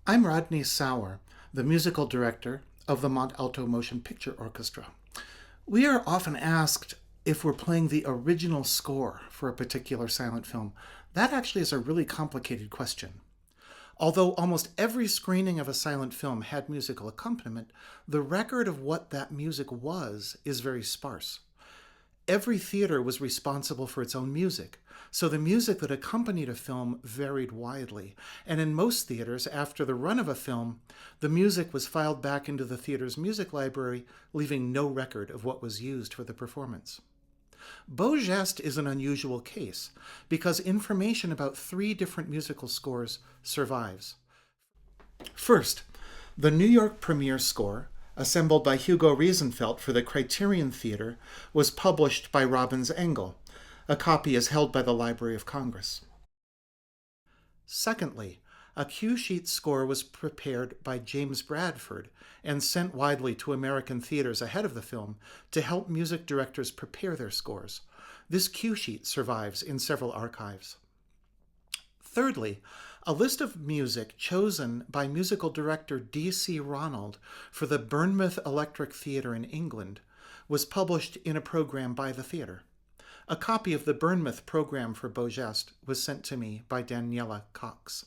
I'm Rodney Sauer, the musical director of the Mont Alto Motion Picture Orchestra. We are often asked if we're playing the original score for a particular silent film. That actually is a really complicated question. Although almost every screening of a silent film had musical accompaniment, the record of what that music was is very sparse. Every theater was responsible for its own music, so the music that accompanied a film varied widely. And in most theaters, after the run of a film, the music was filed back into the theater's music library, leaving no record of what was used for the performance. Beau Geste is an unusual case because information about 3 different musical scores survives. First, the New York premiere score, assembled by Hugo Riesenfeld for the Criterion Theater, was published by Robbins Engel. A copy is held by the Library of Congress. Secondly, a cue sheet score was prepared by James Bradford and sent widely to American theaters ahead of the film to help music directors prepare their scores. This cue sheet survives in several archives. Thirdly, a list of music chosen by musical director D.C. Ronald for the Bournemouth Electric Theatre in England was published in a program by the theatre. A copy of the Bournemouth program for Beau Geste was sent to me by Daniela Cox.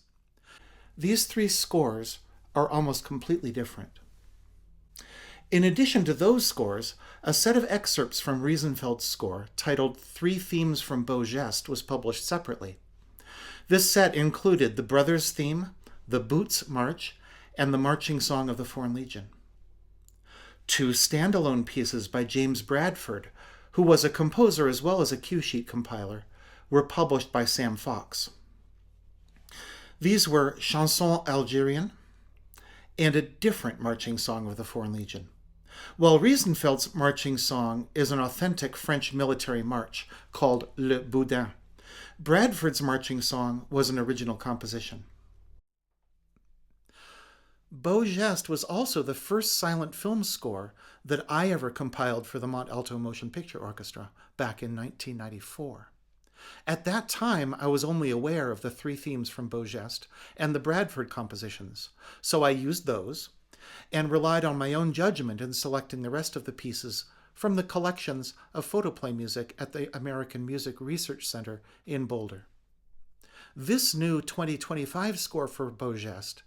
These 3 scores are almost completely different. In addition to those scores, a set of excerpts from Riesenfeld's score, titled 3 Themes from Beau Geste, was published separately. This set included the Brothers' theme, the Boots March, and the Marching Song of the Foreign Legion. 2 standalone pieces by James Bradford, who was a composer as well as a cue sheet compiler, were published by Sam Fox. These were Chanson Algérienne and a different Marching Song of the Foreign Legion. While Riesenfeld's marching song is an authentic French military march called Le Boudin, Bradford's marching song was an original composition. Beau Geste was also the first silent film score that I ever compiled for the Mont Alto Motion Picture Orchestra back in 1994. At that time, I was only aware of the 3 themes from Beau Geste and the Bradford compositions, so I used those and relied on my own judgment in selecting the rest of the pieces from the collections of photoplay music at the American Music Research Center in Boulder. This new 2025 score for Beau Geste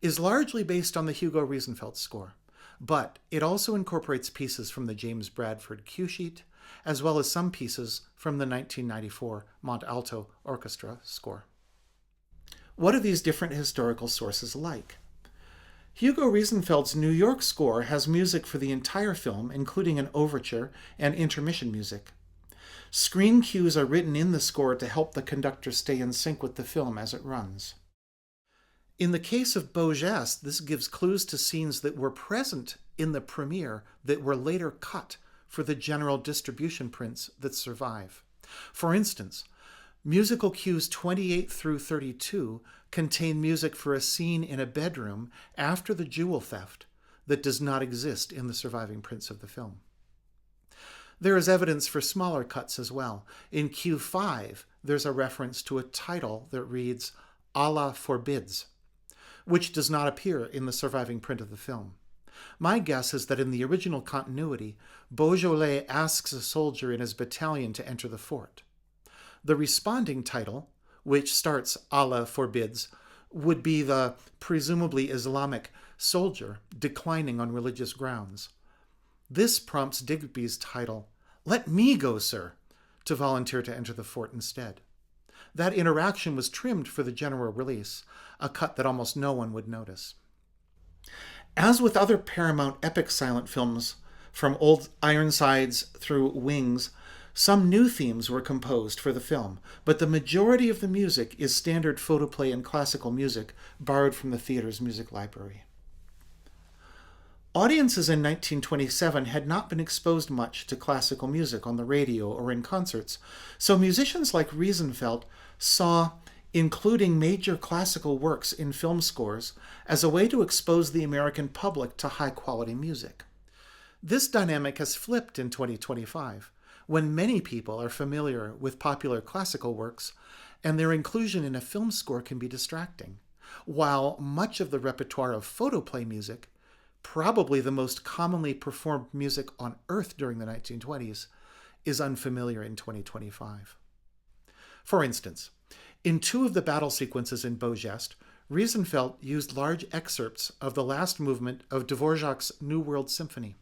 is largely based on the Hugo Riesenfeld score, but it also incorporates pieces from the James Bradford cue sheet, as well as some pieces from the 1994 Mont Alto Orchestra score. What are these different historical sources like? Hugo Riesenfeld's New York score has music for the entire film, including an overture and intermission music. Screen cues are written in the score to help the conductor stay in sync with the film as it runs. In the case of Beau Geste, this gives clues to scenes that were present in the premiere that were later cut for the general distribution prints that survive. For instance, musical cues 28 through 32 contain music for a scene in a bedroom after the jewel theft that does not exist in the surviving prints of the film. There is evidence for smaller cuts as well. In cue 5, there's a reference to a title that reads, Allah forbids, which does not appear in the surviving print of the film. My guess is that in the original continuity, Beaujolais asks a soldier in his battalion to enter the fort. The responding title, which starts Allah forbids, would be the presumably Islamic soldier declining on religious grounds. This prompts Digby's title, Let me go, sir, to volunteer to enter the fort instead. That interaction was trimmed for the general release, a cut that almost no one would notice. As with other Paramount epic silent films, from Old Ironsides through Wings, some new themes were composed for the film, but the majority of the music is standard photoplay and classical music borrowed from the theater's music library. Audiences in 1927 had not been exposed much to classical music on the radio or in concerts, so musicians like Riesenfeld saw including major classical works in film scores as a way to expose the American public to high-quality music. This dynamic has flipped in 2025, when many people are familiar with popular classical works, and their inclusion in a film score can be distracting. while much of the repertoire of photoplay music, probably the most commonly performed music on Earth during the 1920s, is unfamiliar in 2025. For instance, in two of the battle sequences in Beau Geste, Riesenfeld used large excerpts of the last movement of Dvorak's New World Symphony.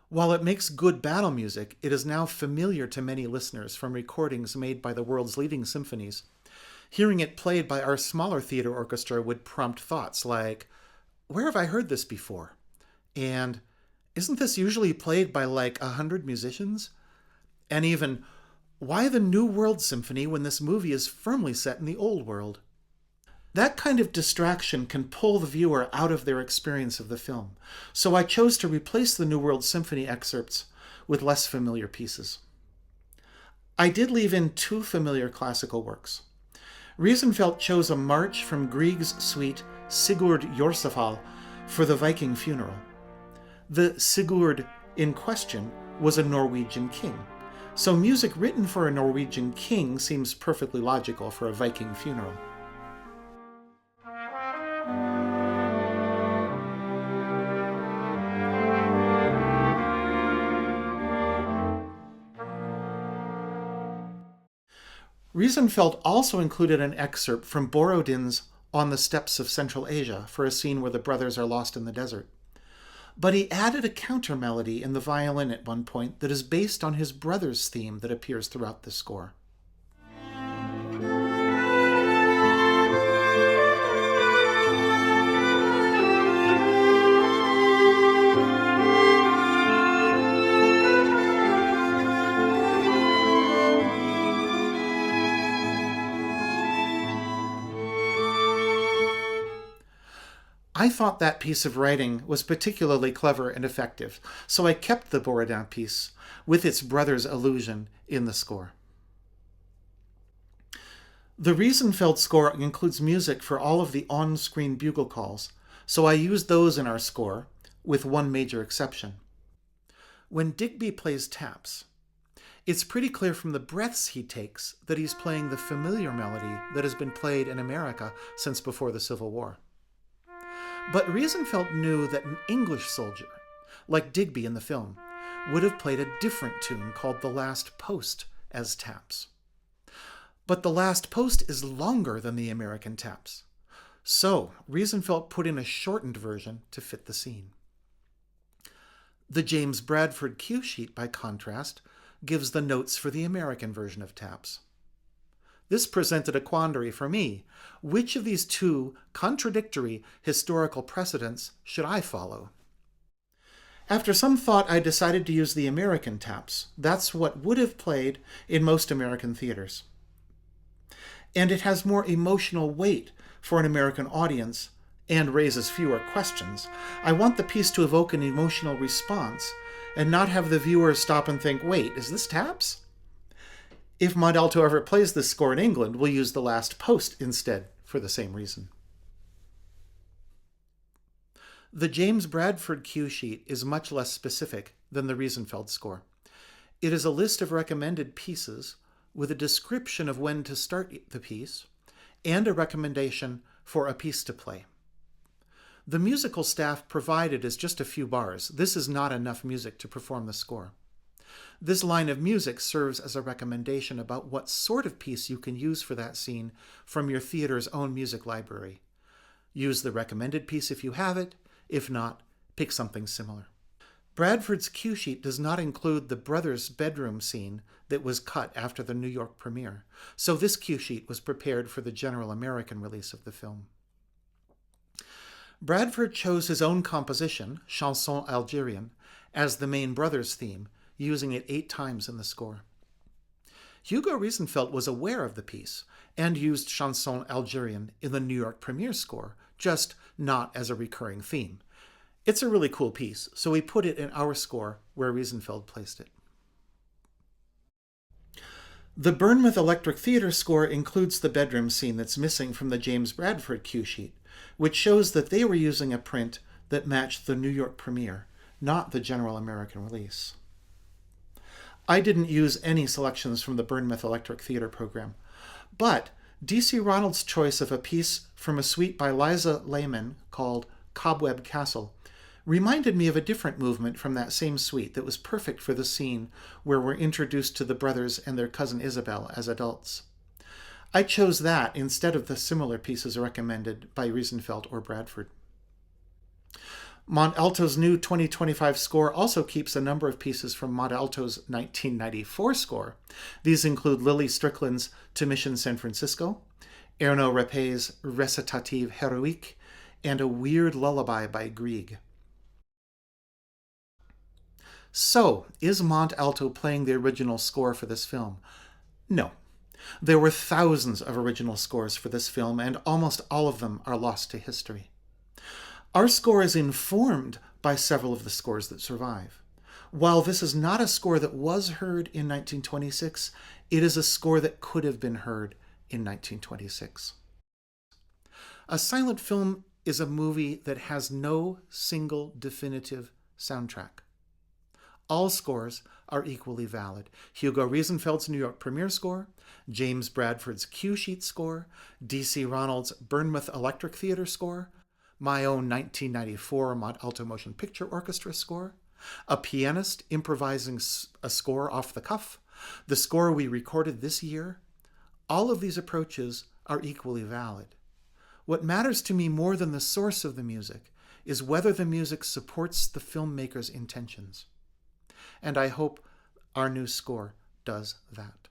While it makes good battle music, it is now familiar to many listeners from recordings made by the world's leading symphonies. Hearing it played by our smaller theater orchestra would prompt thoughts like, where have I heard this before? And isn't this usually played by like 100 musicians? And even, why the New World Symphony when this movie is firmly set in the Old World? That kind of distraction can pull the viewer out of their experience of the film, so I chose to replace the New World Symphony excerpts with less familiar pieces. I did leave in two familiar classical works. Riesenfeld chose a march from Grieg's suite Sigurd Jorsalfar for the Viking funeral. The Sigurd in question was a Norwegian king, so music written for a Norwegian king seems perfectly logical for a Viking funeral. Riesenfeld also included an excerpt from Borodin's On the Steppes of Central Asia for a scene where the brothers are lost in the desert. But he added a counter melody in the violin at one point that is based on his brother's theme that appears throughout the score. I thought that piece of writing was particularly clever and effective, so I kept the Borodin piece with its brother's allusion in the score. The Riesenfeld score includes music for all of the on-screen bugle calls, so I used those in our score, with one major exception. When Digby plays taps, it's pretty clear from the breaths he takes that he's playing the familiar melody that has been played in America since before the Civil War. But Riesenfeld knew that an English soldier, like Digby in the film, would have played a different tune called The Last Post as taps. But The Last Post is longer than the American taps, so Riesenfeld put in a shortened version to fit the scene. The James Bradford cue sheet, by contrast, gives the notes for the American version of taps. This presented a quandary for me. Which of these two contradictory historical precedents should I follow? After some thought, I decided to use the American taps. That's what would have played in most American theaters. And it has more emotional weight for an American audience and raises fewer questions. I want the piece to evoke an emotional response and not have the viewer stop and think, wait, is this taps? If Mont Alto ever plays this score in England, we'll use The Last Post instead for the same reason. The James Bradford cue sheet is much less specific than the Riesenfeld score. It is a list of recommended pieces with a description of when to start the piece and a recommendation for a piece to play. The musical staff provided is just a few bars. This is not enough music to perform the score. This line of music serves as a recommendation about what sort of piece you can use for that scene from your theater's own music library. Use the recommended piece if you have it. If not, pick something similar. Bradford's cue sheet does not include the brothers' bedroom scene that was cut after the New York premiere, so this cue sheet was prepared for the general American release of the film. Bradford chose his own composition, Chanson Algérienne, as the main brothers' theme, using it 8 times in the score. Hugo Riesenfeld was aware of the piece and used Chanson Algérienne in the New York premiere score, just not as a recurring theme. It's a really cool piece, so we put it in our score where Riesenfeld placed it. The Bournemouth Electric Theatre score includes the bedroom scene that's missing from the James Bradford cue sheet, which shows that they were using a print that matched the New York premiere, not the general American release. I didn't use any selections from the Bournemouth Electric Theatre program, but D.C. Ronald's choice of a piece from a suite by Liza Layman called Cobweb Castle reminded me of a different movement from that same suite that was perfect for the scene where we're introduced to the brothers and their cousin Isabel as adults. I chose that instead of the similar pieces recommended by Riesenfeld or Bradford. Mont Alto's new 2025 score also keeps a number of pieces from Mont Alto's 1994 score. These include Lily Strickland's To Mission San Francisco, Erno Rapet's Recitative Heroique, and a weird lullaby by Grieg. So, is Mont Alto playing the original score for this film? No. There were thousands of original scores for this film, and almost all of them are lost to history. Our score is informed by several of the scores that survive. While this is not a score that was heard in 1926, it is a score that could have been heard in 1926. A silent film is a movie that has no single definitive soundtrack. All scores are equally valid. Hugo Riesenfeld's New York premiere score, James Bradford's cue sheet score, D.C. Ronald's Bournemouth Electric Theatre score, my own 1994 Mont Alto Motion Picture Orchestra score, a pianist improvising a score off the cuff, the score we recorded this year. All of these approaches are equally valid. What matters to me more than the source of the music is whether the music supports the filmmaker's intentions. And I hope our new score does that.